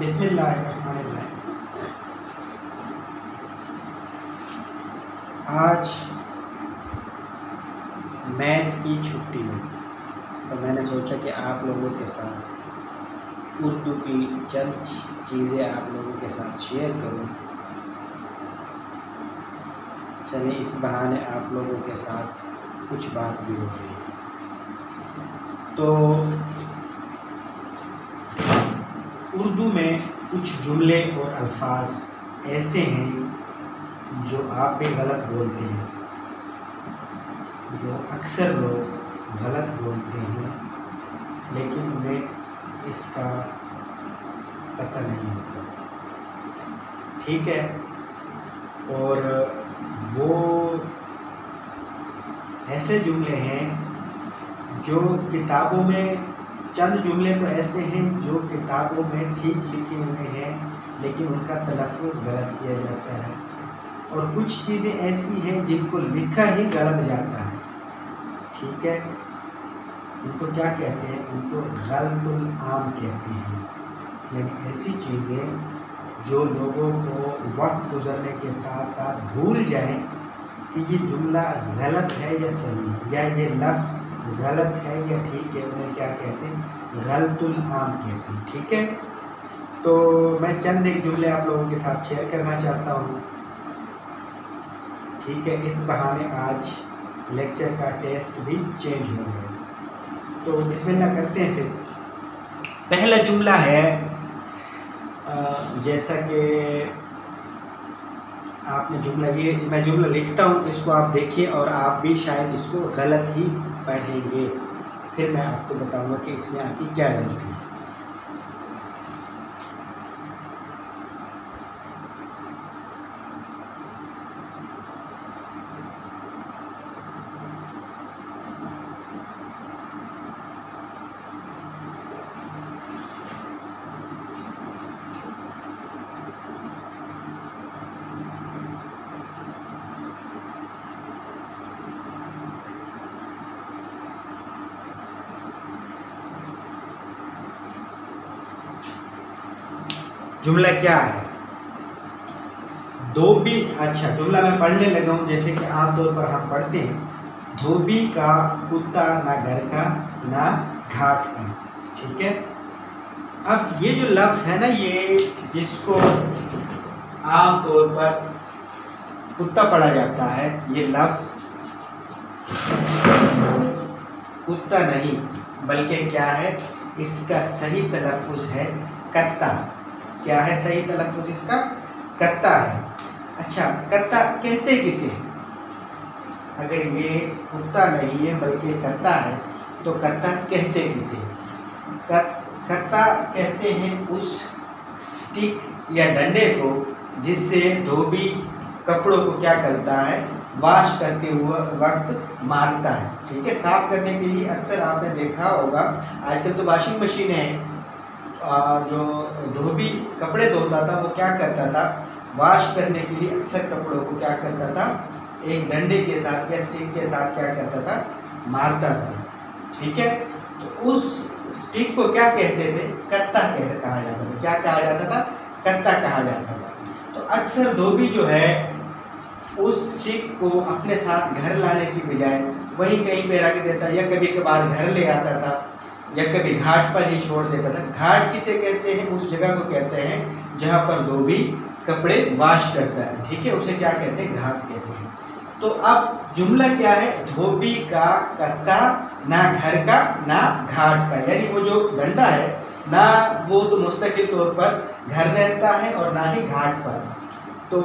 بسم اللہ الرحمن الرحیم۔ آج میتھ کی چھٹی ہے تو میں نے سوچا کہ آپ لوگوں کے ساتھ اردو کی چند چیزیں آپ لوگوں کے ساتھ شیئر کروں۔ چلیں اس بہانے آپ لوگوں کے ساتھ کچھ بات بھی ہو رہی ہے۔ تو اردو میں کچھ جملے اور الفاظ ایسے ہیں جو آپ بھی غلط بولتے ہیں، جو اکثر لوگ غلط بولتے ہیں لیکن انہیں اس کا پتہ نہیں ہوتا، ٹھیک ہے؟ اور وہ ایسے جملے ہیں جو کتابوں میں، چند جملے تو ایسے ہیں جو کتابوں میں ٹھیک لکھے ہوئے ہیں لیکن ان کا تلفظ غلط کیا جاتا ہے، اور کچھ چیزیں ایسی ہیں جن کو لکھا ہی غلط جاتا ہے، ٹھیک ہے؟ ان کو کیا کہتے ہیں؟ ان کو غلط العام کہتے ہیں، یعنی ایسی چیزیں جو لوگوں کو وقت گزرنے کے ساتھ ساتھ بھول جائیں کہ یہ جملہ غلط ہے یا صحیح، یا یہ لفظ غلط ہے یا ٹھیک ہے، انہیں کیا کہتے ہیں؟ غلط العام کہتے ہیں، ٹھیک ہے؟ تو میں چند ایک جملے آپ لوگوں کے ساتھ شیئر کرنا چاہتا ہوں، ٹھیک ہے؟ اس بہانے آج لیکچر کا ٹیسٹ بھی چینج ہو گیا۔ تو بسم اللہ کرتے ہیں پھر۔ پہلا جملہ ہے، جیسا کہ آپ نے جملہ، یہ میں جملہ لکھتا ہوں، اس کو آپ دیکھیں اور آپ بھی شاید اس کو غلط ہی پڑھیں گے، پھر میں آپ کو بتاؤں گا کہ اس میں آپ کی کیا غلطی ہے۔ جملہ کیا ہے؟ دھوبی، اچھا جملہ میں پڑھنے لگا ہوں جیسے کہ عام طور پر ہم پڑھتے ہیں، دھوبی کا کتا نہ گھر کا نہ گھاٹ کا، ٹھیک ہے؟ اب یہ جو لفظ ہے نا، یہ جس کو عام طور پر کتا پڑھا جاتا ہے، یہ لفظ کتا نہیں بلکہ کیا ہے؟ اس کا صحیح تلفظ ہے کتا۔ کیا ہے صحیح تلفظ اس کا؟ کتا ہے۔ اچھا کتا کہتے کسے؟ اگر یہ کتا نہیں ہے بلکہ کتا ہے تو کتا کہتے کسے؟ کتا کہتے ہیں اس سٹک یا ڈنڈے کو جس سے دھوبی کپڑوں کو کیا کرتا ہے؟ واش کرتے ہوئے وقت مارتا ہے، ٹھیک ہے؟ صاف کرنے کے لیے اکثر آپ نے دیکھا ہوگا، آج کل تو واشنگ مشینیں ہیں، جو دھوبی کپڑے دھوتا تھا وہ کیا کرتا تھا؟ واش کرنے کے لیے اکثر کپڑوں کو کیا کرتا تھا؟ ایک ڈنڈے کے ساتھ یا سٹک کے ساتھ کیا کرتا تھا؟ مارتا تھا، ٹھیک ہے؟ تو اس سٹک کو کیا کہتے تھے؟ کتا کہا جاتا تھا۔ کیا کہا جاتا تھا؟ کتا کہا جاتا تھا۔ تو اکثر دھوبی جو ہے اس سٹک کو اپنے ساتھ گھر لانے کی بجائے وہیں کہیں پہ رکھ دیتا، یا کبھی کبھار گھر لے آتا تھا، یا کبھی گھاٹ پر ہی چھوڑ دیتا تھا۔ گھاٹ کسے کہتے ہیں؟ اس جگہ کو کہتے ہیں جہاں پر دھوبی کپڑے واش کرتا ہے، ٹھیک ہے؟ اسے کیا کہتے ہیں؟ گھاٹ کہتے ہیں۔ تو اب جملہ کیا ہے؟ دھوبی کا کتا نہ گھر کا نہ گھاٹ کا، یعنی وہ جو ڈنڈا ہے نہ وہ تو مستقل طور پر گھر رہتا ہے اور نہ ہی گھاٹ پر۔ تو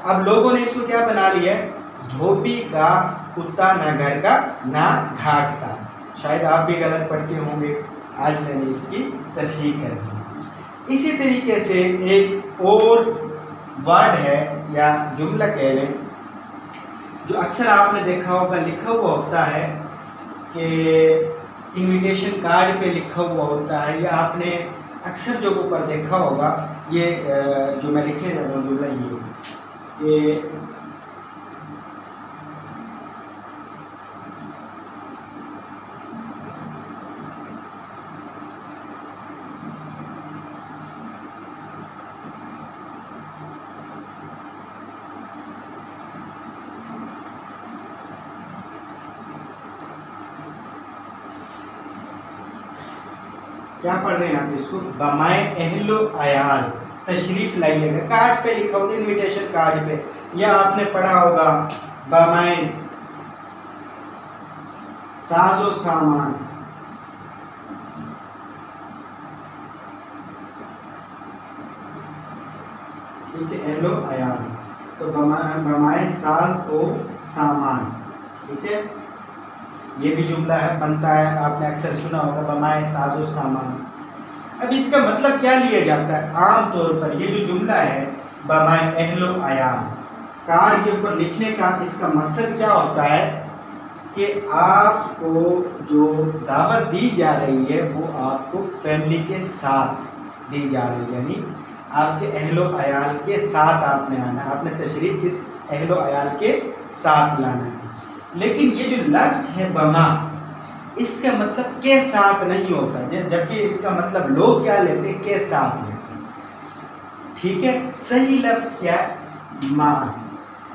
اب لوگوں نے اس کو کیا بنا لیا ہے؟ دھوبی کا کتا نہ گھر کا نہ گھاٹ کا۔ شاید آپ بھی غلط پڑھتے ہوں گے، آج میں نے اس کی تصحیح کر دی۔ اسی طریقے سے ایک اور ورڈ ہے یا جملہ کہہ لیں، جو اکثر آپ نے دیکھا ہوگا لکھا ہوا ہوتا ہے کہ انویٹیشن کارڈ پہ لکھا ہوا ہوتا ہے، یا آپ نے اکثر جگہوں پر دیکھا ہوگا، یہ جو میں لکھنے لگا ہوں جملہ یہ کیا پڑھ رہے ہیں آپ اس کو؟ بمائے اہل و عیال، تشریف لائیے گا. کارڈ پہ لکھا ہوگا، انویٹیشن کارڈ پہ، یا آپ نے پڑھا ہوگا بمائے ساز و سامان. ٹھیک ہے، اہل و عیال، تو بمائے ساز و سامان. ٹھیک ہے، یہ بھی جملہ ہے، بنتا ہے، آپ نے اکثر سنا ہوگا بمائے ساز و سامان. اب اس کا مطلب کیا لیا جاتا ہے؟ عام طور پر یہ جو جملہ ہے بمائے اہل و عیال، کارڈ کے اوپر لکھنے کا اس کا مقصد کیا ہوتا ہے کہ آپ کو جو دعوت دی جا رہی ہے وہ آپ کو فیملی کے ساتھ دی جا رہی ہے، یعنی آپ کے اہل و عیال کے ساتھ آپ نے آنا ہے، آپ نے تشریف کس اہل و عیال کے ساتھ لانا ہے. لیکن یہ جو لفظ ہے بما، اس کا مطلب کے ساتھ نہیں ہوتا، جبکہ اس کا مطلب لوگ کیا لیتے ہیں؟ کے ساتھ لیتے ہیں. ٹھیک ہے، صحیح لفظ کیا ہے؟ مع.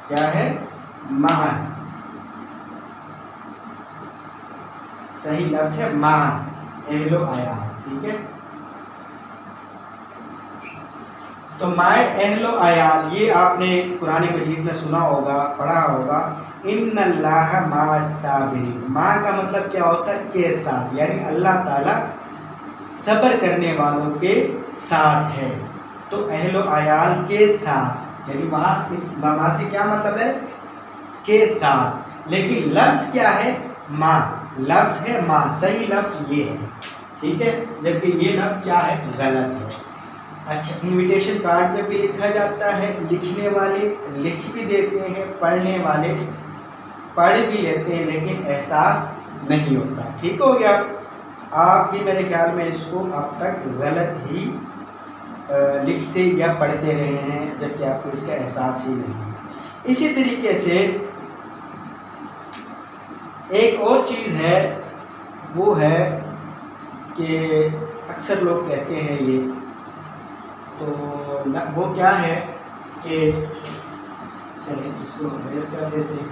کیا ہے؟ مع. صحیح لفظ ہے مع اہل و عیال. ٹھیک ہے، تو مائے اہل و عیال، یہ آپ نے قرآن مجید میں سنا ہوگا، پڑھا ہوگا، ان اللہ مع الصابرین. مع کا مطلب کیا ہوتا ہے؟ کے ساتھ، یعنی اللہ تعالیٰ صبر کرنے والوں کے ساتھ ہے. تو اہل و عیال کے ساتھ، یعنی وہاں اس مع سے کیا مطلب ہے؟ کے ساتھ. لیکن لفظ کیا ہے؟ مع. لفظ ہے مع، صحیح لفظ یہ ہے. ٹھیک ہے، جبکہ یہ لفظ کیا ہے؟ غلط ہے. اچھا، انویٹیشن کارڈ میں بھی لکھا جاتا ہے، لکھنے والے لکھ بھی دیتے ہیں، پڑھنے والے پڑھ بھی لیتے ہیں، لیکن احساس نہیں ہوتا. ٹھیک ہو گیا؟ آپ بھی میرے خیال میں اس کو اب تک غلط ہی لکھتے یا پڑھتے رہے ہیں، جبکہ آپ کو اس کا احساس ہی نہیں. اسی طریقے سے ایک اور چیز ہے، وہ ہے کہ اکثر لوگ کہتے ہیں یہ، تو وہ کیا ہے کہ چلیں اس کو ریز کر دیتے ہیں.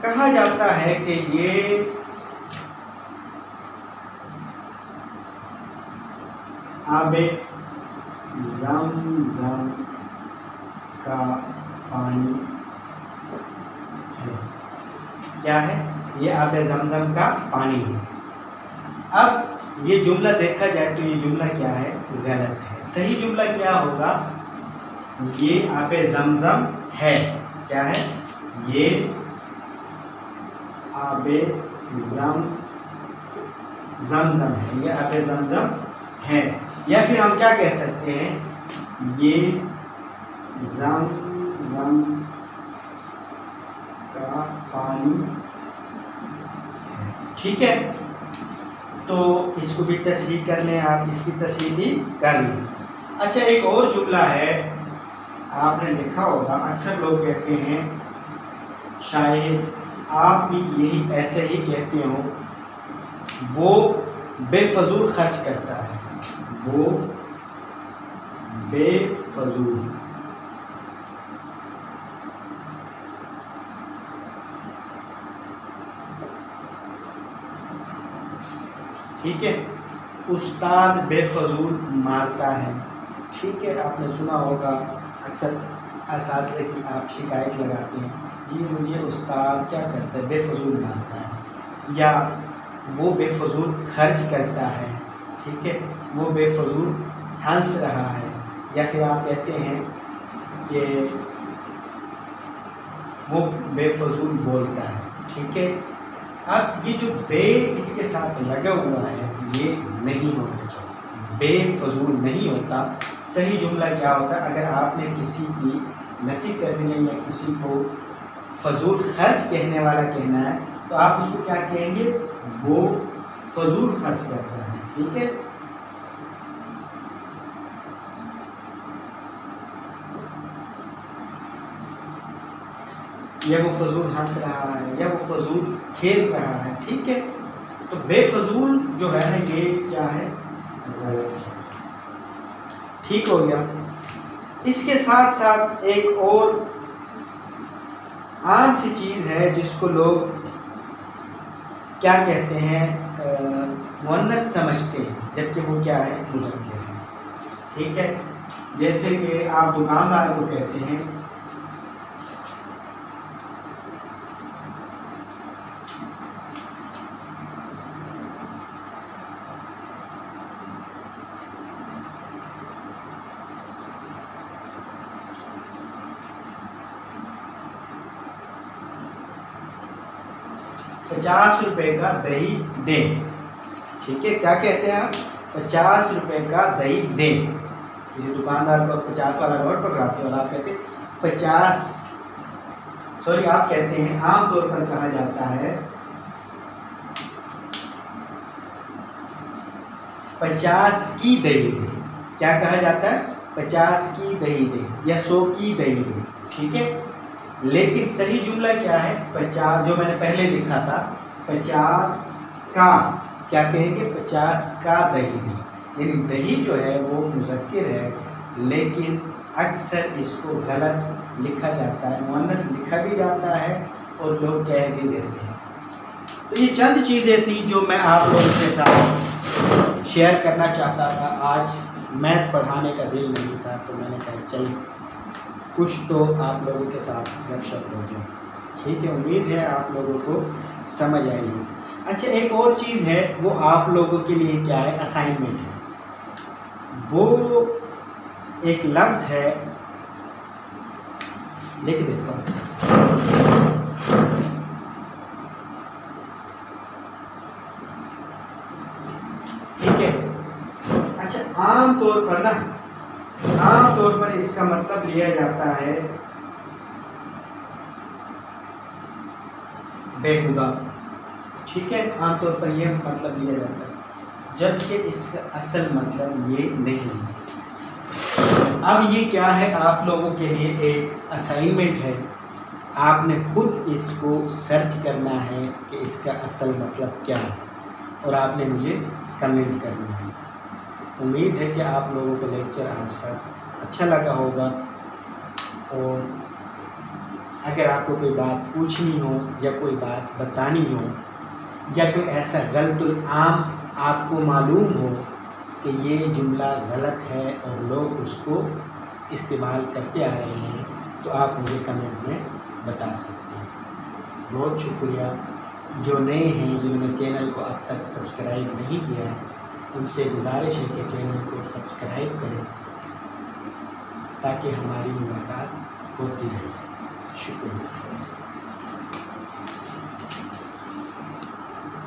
کہا جاتا ہے کہ یہ آب زمزم کا پانی ہے. کیا ہے؟ یہ آب زمزم کا پانی ہے. اب یہ جملہ دیکھا جائے تو یہ جملہ کیا ہے؟ غلط ہے. صحیح جملہ کیا ہوگا؟ یہ آب زمزم ہے. کیا ہے؟ یہ آب زمزم ہے، یہ آب زمزم ہے. یا پھر ہم کیا کہہ سکتے ہیں؟ یہ زمزم کا پانی ہے. ٹھیک ہے، تو اس کو بھی تصحیح کر لیں آپ، اس کی تصحیح بھی کر لیں. اچھا، ایک اور جملہ ہے، آپ نے لکھا ہوگا، اکثر لوگ کہتے ہیں، شاید آپ بھی یہی ایسے ہی کہتے ہو، وہ بے فضول خرچ کرتا ہے. وہ بے فضول. ٹھیک ہے، استاد بے فضول مارتا ہے. ٹھیک ہے، آپ نے سنا ہوگا، اکثر اساتذہ کی آپ شکایت لگاتے ہیں، جی مجھے استاد کیا کرتا ہے؟ بے فضول مارتا ہے، یا وہ بے فضول خرچ کرتا ہے. ٹھیک ہے، وہ بے فضول ہنس رہا ہے. یا پھر آپ کہتے ہیں کہ وہ بے فضول بولتا ہے. ٹھیک ہے، اب یہ جو بے اس کے ساتھ لگا ہوا ہے یہ نہیں ہونا چاہیے، بے فضول نہیں ہوتا. صحیح جملہ کیا ہوتا ہے؟ اگر آپ نے کسی کی نفی کرنی ہے یا کسی کو فضول خرچ کہنے والا کہنا ہے تو آپ اس کو کیا کہیں گے؟ وہ فضول خرچ کرتا ہے. ٹھیک ہے، یا وہ فضول ہنس رہا ہے، یا وہ فضول کھیل رہا ہے. ٹھیک ہے، تو بے فضول جو ہے نا یہ کیا ہے؟ غلط ہے. ٹھیک ہو گیا. اس کے ساتھ ساتھ ایک اور عام سی چیز ہے جس کو لوگ کیا کہتے ہیں مؤنث سمجھتے ہیں، جبکہ وہ کیا ہے مذکر ہے. ٹھیک ہے، جیسے کہ آپ دکاندار کو کہتے ہیں ₹50 کا دہی دیں. ٹھیک ہے، کیا کہتے ہیں آپ؟ ₹50 کا دہی دیں. یہ دکاندار کو 50 والا نوٹ پکڑاتے اور آپ کہتے ہیں 50، سوری آپ کہتے ہیں عام طور پر کہا جاتا ہے 50 کی دہی دیں. کیا کہا جاتا ہے؟ 50 کی دہی دیں یا 100 کی دہی دیں. ٹھیک ہے، لیکن صحیح جملہ کیا ہے؟ 50 جو میں نے پہلے لکھا تھا 50 کا، کیا کہیں گے؟ 50 کا دہی دیں. یعنی دہی جو ہے وہ مذکر ہے، لیکن اکثر اس کو غلط لکھا جاتا ہے، مؤنث لکھا بھی جاتا ہے اور لوگ کہہ بھی دیتے ہیں. تو یہ چند چیزیں تھیں جو میں آپ لوگوں کے ساتھ شیئر کرنا چاہتا تھا. آج میتھ پڑھانے کا دل نہیں تھا تو میں نے کہا چلیے کچھ تو آپ لوگوں کے ساتھ گپ شپ ہو جائے. ٹھیک ہے، امید ہے آپ لوگوں کو سمجھ آئی ہے. اچھا، ایک اور چیز ہے، وہ آپ لوگوں کے لیے کیا ہے؟ اسائنمنٹ ہے. وہ ایک لفظ ہے، لکھ دیتا ہوں. ٹھیک ہے، اچھا عام طور پر اس کا مطلب لیا جاتا ہے بےہودہ. ٹھیک ہے، عام طور پر یہ مطلب لیا جاتا ہے، جبکہ اس کا اصل مطلب یہ نہیں ہے. اب یہ کیا ہے؟ آپ لوگوں کے لیے ایک اسائنمنٹ ہے. آپ نے خود اس کو سرچ کرنا ہے کہ اس کا اصل مطلب کیا ہے، اور آپ نے مجھے کمنٹ کرنا ہے. امید ہے کہ آپ لوگوں کو لیکچر آج کا اچھا لگا ہوگا، اور اگر آپ کو کوئی بات پوچھنی ہو یا کوئی بات بتانی ہو یا کوئی ایسا غلط العام آپ کو معلوم ہو کہ یہ جملہ غلط ہے اور لوگ اس کو استعمال کرتے آ رہے ہیں، تو آپ مجھے کمنٹ میں بتا سکتے ہیں. بہت شکریہ. جو نئے ہیں، جنہوں نے چینل کو اب تک سبسکرائب نہیں کیا ہے، ان سے گزارش ہے کہ چینل کو سبسکرائب کریں تاکہ ہماری ملاقات ہوتی رہے. شکریہ.